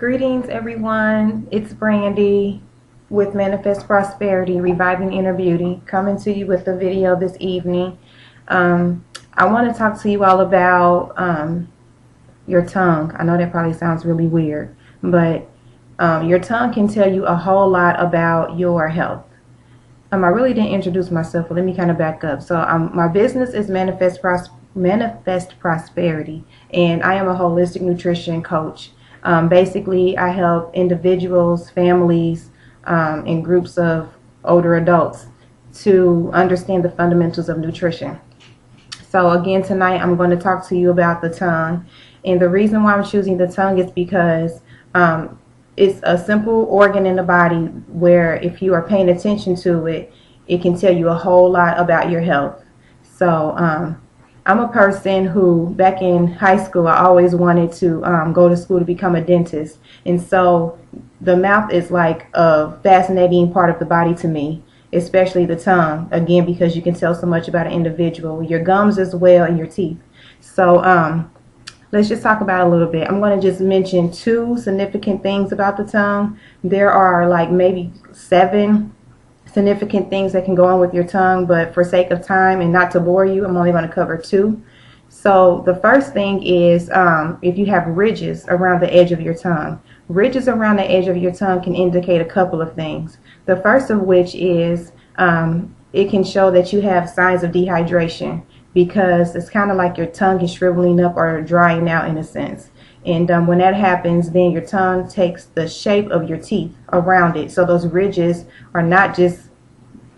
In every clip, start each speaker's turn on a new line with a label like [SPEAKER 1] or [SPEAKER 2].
[SPEAKER 1] Greetings, everyone. It's Brandy with Manifest Prosperity, Reviving Inner Beauty, coming to you with a video this evening. I want to talk to you all about your tongue. I know that probably sounds really weird, but your tongue can tell you a whole lot about your health. I really didn't introduce myself, but let me kind of back up. So my business is Manifest Prosperity, and I am a holistic nutrition coach. Basically, I help individuals, families, and groups of older adults to understand the fundamentals of nutrition. So again, tonight I'm going to talk to you about the tongue. And the reason why I'm choosing the tongue is because it's a simple organ in the body where if you are paying attention to it, it can tell you a whole lot about your health. So I'm a person who, back in high school, I always wanted to go to school to become a dentist. And so the mouth is like a fascinating part of the body to me, especially the tongue, again, because you can tell so much about an individual, your gums as well, and your teeth. So let's just talk about it a little bit. I'm going to just mention 2 significant things about the tongue. There are like maybe 7 significant things that can go on with your tongue, but for sake of time and not to bore you, I'm only going to cover 2. So the first thing is if you have ridges around the edge of your tongue. Ridges around the edge of your tongue can indicate a couple of things. The first of which is it can show that you have signs of dehydration, because it's kind of like your tongue is shriveling up or drying out in a sense. And when that happens, then your tongue takes the shape of your teeth around it. So those ridges are not just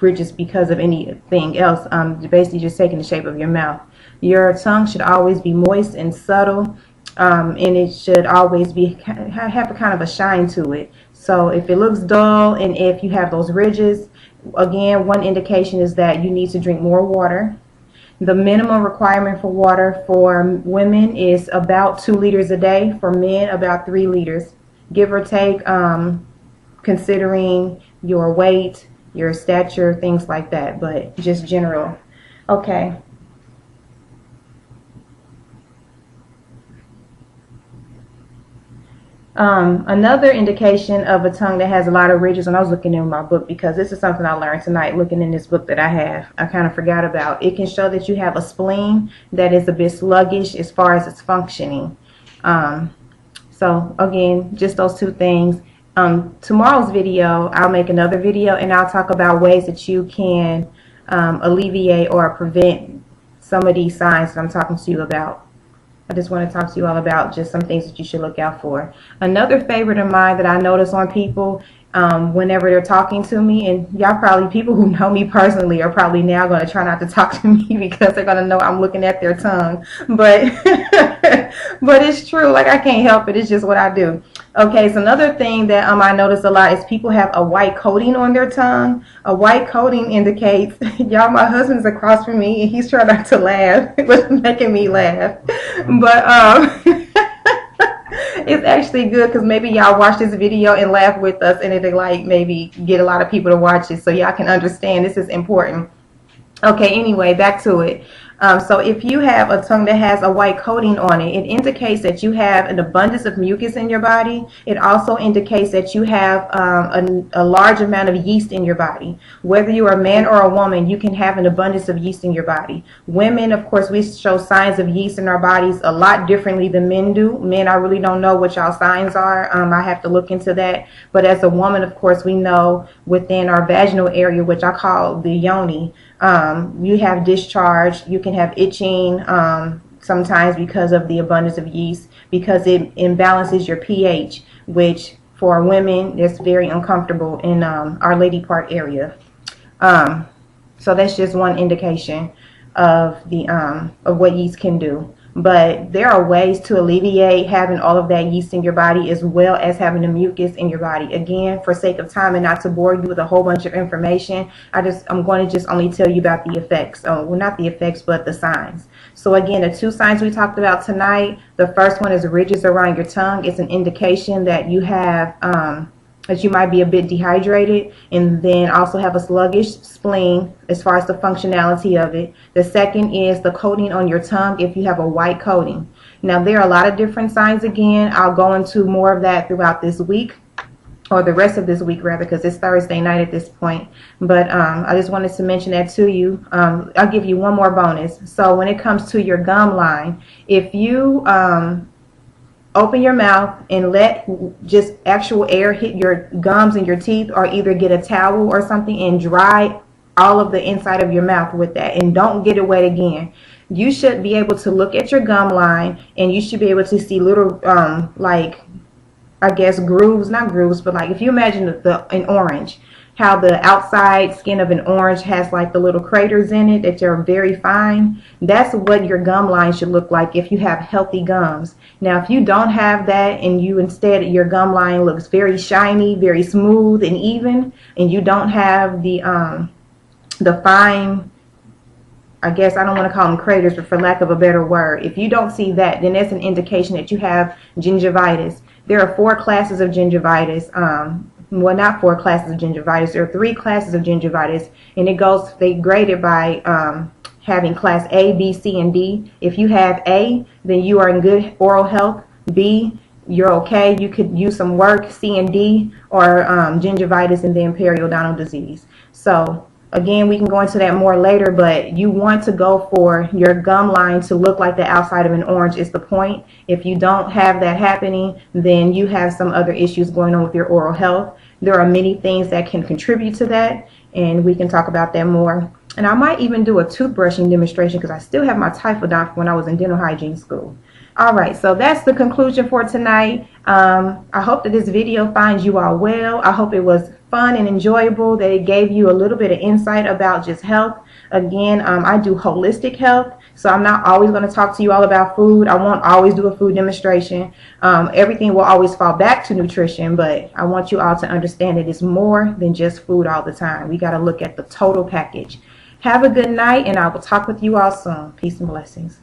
[SPEAKER 1] ridges because of anything else. Basically just taking the shape of your mouth. Your tongue should always be moist and subtle, and it should always have a kind of a shine to it. So if it looks dull and if you have those ridges, again, one indication is that you need to drink more water. The minimum requirement for water for women is about 2 liters a day. For men, about 3 liters, give or take, considering your weight, your stature, things like that, but just general. Okay. Another indication of a tongue that has a lot of ridges, and I was looking in my book because this is something I learned tonight looking in this book that I have. I kind of forgot about. It can show that you have a spleen that is a bit sluggish as far as its functioning. So again, just those 2 things. Tomorrow's video, I'll make another video and I'll talk about ways that you can alleviate or prevent some of these signs that I'm talking to you about. I just want to talk to you all about just some things that you should look out for. Another favorite of mine that I notice on people whenever they're talking to me, and y'all probably, people who know me personally are probably now going to try not to talk to me because they're going to know I'm looking at their tongue. But but it's true. Like, I can't help it. It's just what I do. Okay, so another thing that I notice a lot is people have a white coating on their tongue. A white coating indicates, y'all, my husband's across from me and he's trying not to laugh, but it's making me laugh. But it's actually good because maybe y'all watch this video and laugh with us, and it'll like maybe get a lot of people to watch it so y'all can understand this is important. Okay, anyway, back to it. So if you have a tongue that has a white coating on it, it indicates that you have an abundance of mucus in your body. It also indicates that you have a large amount of yeast in your body. Whether you are a man or a woman, you can have an abundance of yeast in your body. Women, of course, we show signs of yeast in our bodies a lot differently than men do. Men, I really don't know what y'all signs are. I have to look into that. But as a woman, of course, we know within our vaginal area, which I call the yoni, you have discharge, you can have itching sometimes because of the abundance of yeast, because it imbalances your pH, which for women is very uncomfortable in our lady part area. So that's just one indication of the of what yeast can do. But there are ways to alleviate having all of that yeast in your body as well as having the mucus in your body. Again, for sake of time and not to bore you with a whole bunch of information, I'm going to just only tell you about the effects. Well, not the effects, but the signs. So again, the 2 signs we talked about tonight, the first one is ridges around your tongue. It's an indication that you have that you might be a bit dehydrated, and then also have a sluggish spleen as far as the functionality of it. The second is the coating on your tongue if you have a white coating. Now, there are a lot of different signs. Again, I'll go into more of that throughout this week, or the rest of this week rather, because it's Thursday night at this point. But I just wanted to mention that to you. I'll give you one more bonus. So when it comes to your gum line, if you open your mouth and let just actual air hit your gums and your teeth, or either get a towel or something and dry all of the inside of your mouth with that, and don't get it wet again, you should be able to look at your gum line, and you should be able to see little like, I guess, grooves, not grooves, but like if you imagine an orange, how the outside skin of an orange has like the little craters in it that are very fine. That's what your gum line should look like if you have healthy gums. Now, if you don't have that, and you instead, your gum line looks very shiny, very smooth and even, and you don't have the fine, I guess, I don't want to call them craters, but for lack of a better word, if you don't see that, then that's an indication that you have gingivitis. There are 4 classes of gingivitis. Well, not 4 classes of gingivitis. There are 3 classes of gingivitis, and they grade it by having class A, B, C, and D. If you have A, then you are in good oral health. B, you're okay. You could use some work. C and D are gingivitis and then periodontal disease. So again, we can go into that more later, but you want to go for your gum line to look like the outside of an orange is the point. If you don't have that happening, then you have some other issues going on with your oral health. There are many things that can contribute to that, and we can talk about that more. And I might even do a toothbrushing demonstration, because I still have my typhodont from when I was in dental hygiene school. Alright, so that's the conclusion for tonight. I hope that this video finds you all well. I hope it was fun and enjoyable, that it gave you a little bit of insight about just health. Again, I do holistic health, so I'm not always going to talk to you all about food. I won't always do a food demonstration. Everything will always fall back to nutrition, but I want you all to understand that it's more than just food all the time. We got to look at the total package. Have a good night, and I will talk with you all soon. Peace and blessings.